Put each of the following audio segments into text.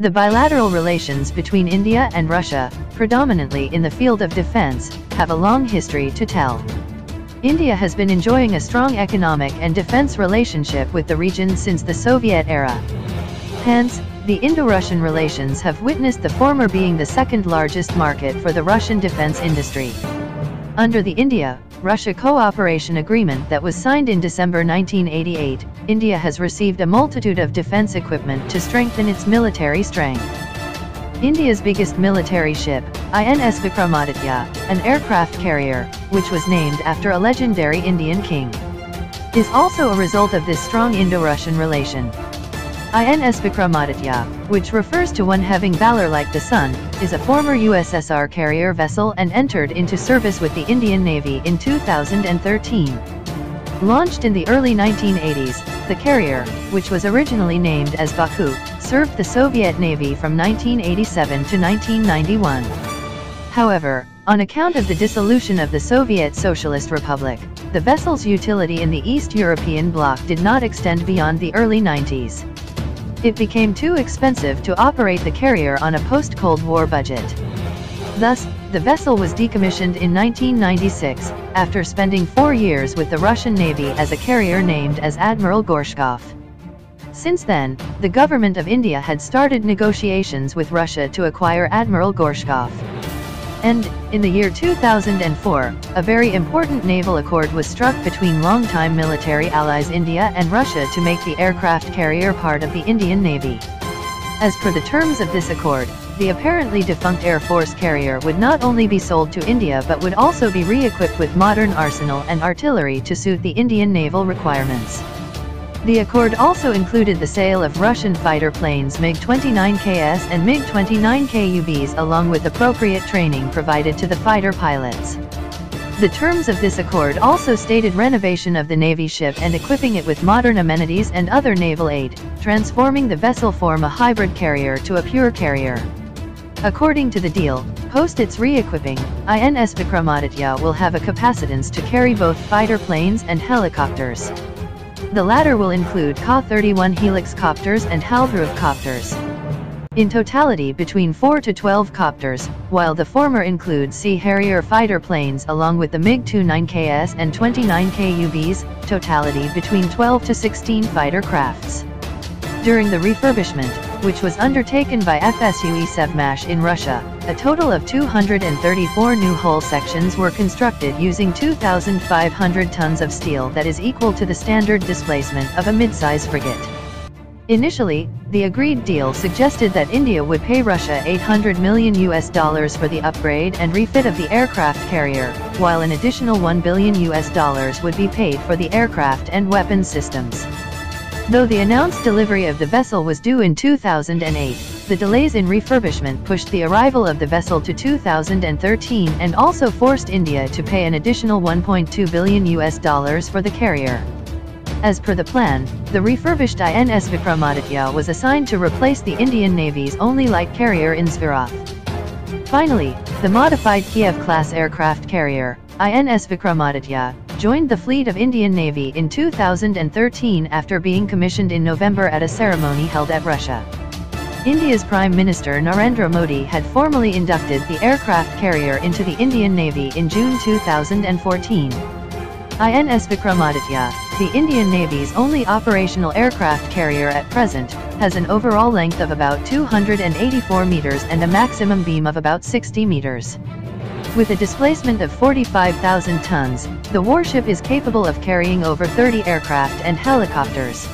The bilateral relations between India and Russia, predominantly in the field of defense, have a long history to tell. India has been enjoying a strong economic and defense relationship with the region since the Soviet era. Hence, the Indo-Russian relations have witnessed the former being the second largest market for the Russian defense industry. Under the India-Russia Cooperation Agreement that was signed in December 1988, India has received a multitude of defense equipment to strengthen its military strength. India's biggest military ship, INS Vikramaditya, an aircraft carrier, which was named after a legendary Indian king, is also a result of this strong Indo-Russian relation. INS Vikramaditya, which refers to one having valor like the sun, is a former USSR carrier vessel and entered into service with the Indian Navy in 2013. Launched in the early 1980s, the carrier, which was originally named as Baku, served the Soviet Navy from 1987 to 1991. However, on account of the dissolution of the Soviet Socialist Republic, the vessel's utility in the East European bloc did not extend beyond the early 90s. It became too expensive to operate the carrier on a post-Cold War budget. Thus, the vessel was decommissioned in 1996, after spending 4 years with the Russian Navy as a carrier named as Admiral Gorshkov. Since then, the government of India had started negotiations with Russia to acquire Admiral Gorshkov. And, in the year 2004, a very important naval accord was struck between longtime military allies India and Russia to make the aircraft carrier part of the Indian Navy. As per the terms of this accord, the apparently defunct Air Force carrier would not only be sold to India but would also be re-equipped with modern arsenal and artillery to suit the Indian naval requirements. The accord also included the sale of Russian fighter planes MiG-29KS and MiG-29K UBs along with appropriate training provided to the fighter pilots. The terms of this accord also stated renovation of the Navy ship and equipping it with modern amenities and other naval aid, transforming the vessel from a hybrid carrier to a pure carrier. According to the deal, post its re-equipping, INS Vikramaditya will have a capacitance to carry both fighter planes and helicopters. The latter will include Ka-31 Helix copters and Haldruv copters. In totality between 4 to 12 copters, while the former includes Sea Harrier fighter planes along with the MiG-29KS and 29K UBs, totality between 12 to 16 fighter crafts. During the refurbishment, which was undertaken by FSUE Sevmash in Russia, a total of 234 new hull sections were constructed using 2,500 tons of steel that is equal to the standard displacement of a mid-size frigate. Initially, the agreed deal suggested that India would pay Russia $800 million for the upgrade and refit of the aircraft carrier, while an additional $1 billion would be paid for the aircraft and weapons systems. Though the announced delivery of the vessel was due in 2008, the delays in refurbishment pushed the arrival of the vessel to 2013 and also forced India to pay an additional $1.2 billion for the carrier. As per the plan, the refurbished INS Vikramaditya was assigned to replace the Indian Navy's only light carrier in Zverev. Finally, the modified Kiev-class aircraft carrier, INS Vikramaditya, joined the fleet of Indian Navy in 2013 after being commissioned in November at a ceremony held at Russia. India's Prime Minister Narendra Modi had formally inducted the aircraft carrier into the Indian Navy in June 2014. INS Vikramaditya, the Indian Navy's only operational aircraft carrier at present, has an overall length of about 284 meters and a maximum beam of about 60 meters. With a displacement of 45,000 tons, the warship is capable of carrying over 30 aircraft and helicopters.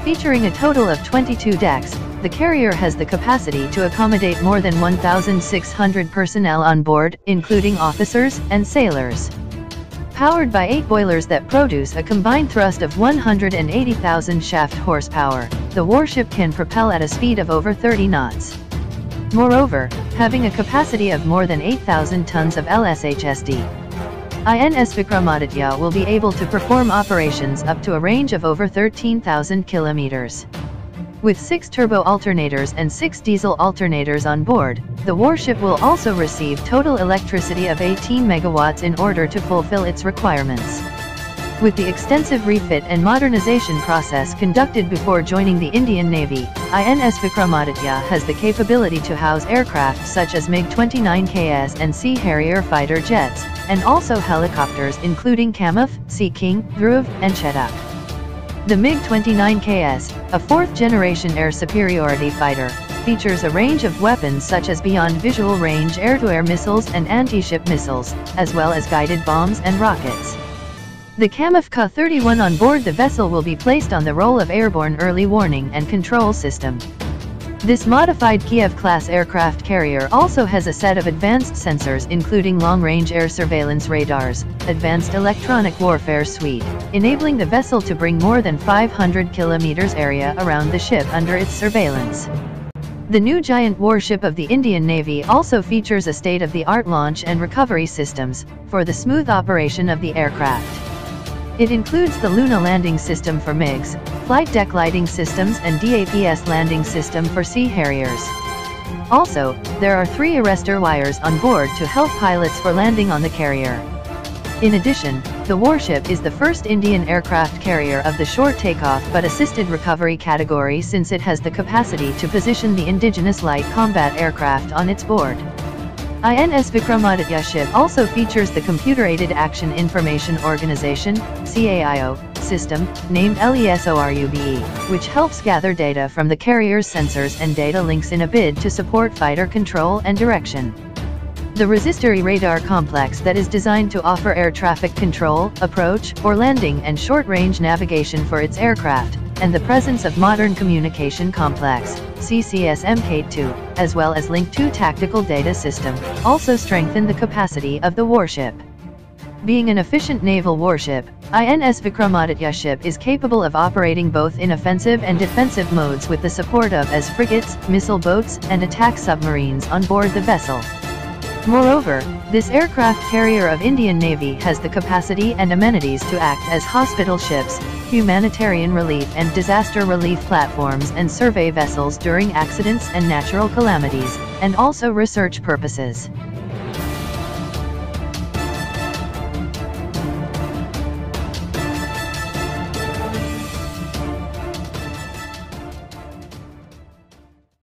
Featuring a total of 22 decks, the carrier has the capacity to accommodate more than 1,600 personnel on board, including officers and sailors. Powered by 8 boilers that produce a combined thrust of 180,000 shaft horsepower, the warship can propel at a speed of over 30 knots. Moreover, having a capacity of more than 8,000 tons of LSHSD, INS Vikramaditya will be able to perform operations up to a range of over 13,000 kilometers. With 6 turbo alternators and 6 diesel alternators on board, the warship will also receive total electricity of 18 megawatts in order to fulfill its requirements. With the extensive refit and modernization process conducted before joining the Indian Navy, INS Vikramaditya has the capability to house aircraft such as MiG-29KS and Sea Harrier fighter jets, and also helicopters including Kamov, Sea King, Dhruv, and Chetak. The MiG-29KS, a fourth-generation air superiority fighter, features a range of weapons such as beyond visual range air-to-air missiles and anti-ship missiles, as well as guided bombs and rockets. The Kamov Ka-31 on board the vessel will be placed on the role of airborne early warning and control system. This modified Kiev-class aircraft carrier also has a set of advanced sensors including long-range air surveillance radars, advanced electronic warfare suite, enabling the vessel to bring more than 500 kilometers area around the ship under its surveillance. The new giant warship of the Indian Navy also features a state-of-the-art launch and recovery systems for the smooth operation of the aircraft. It includes the Luna landing system for MiGs, flight deck lighting systems and DAPS landing system for Sea Harriers. Also, there are 3 arrestor wires on board to help pilots for landing on the carrier. In addition, the warship is the first Indian aircraft carrier of the short takeoff but assisted recovery category since it has the capacity to position the indigenous light combat aircraft on its board. INS Vikramaditya ship also features the Computer-Aided Action Information Organization (CAIO) system, named LESORUBE, which helps gather data from the carrier's sensors and data links in a bid to support fighter control and direction. The Resistory radar complex that is designed to offer air traffic control, approach, or landing and short-range navigation for its aircraft, and the presence of modern communication complex, CCS Mk2, as well as Link 2 tactical data system, also strengthen the capacity of the warship. Being an efficient naval warship, INS Vikramaditya ship is capable of operating both in offensive and defensive modes with the support of as frigates, missile boats, and attack submarines on board the vessel. Moreover, this aircraft carrier of Indian Navy has the capacity and amenities to act as hospital ships, humanitarian relief and disaster relief platforms and survey vessels during accidents and natural calamities, and also research purposes.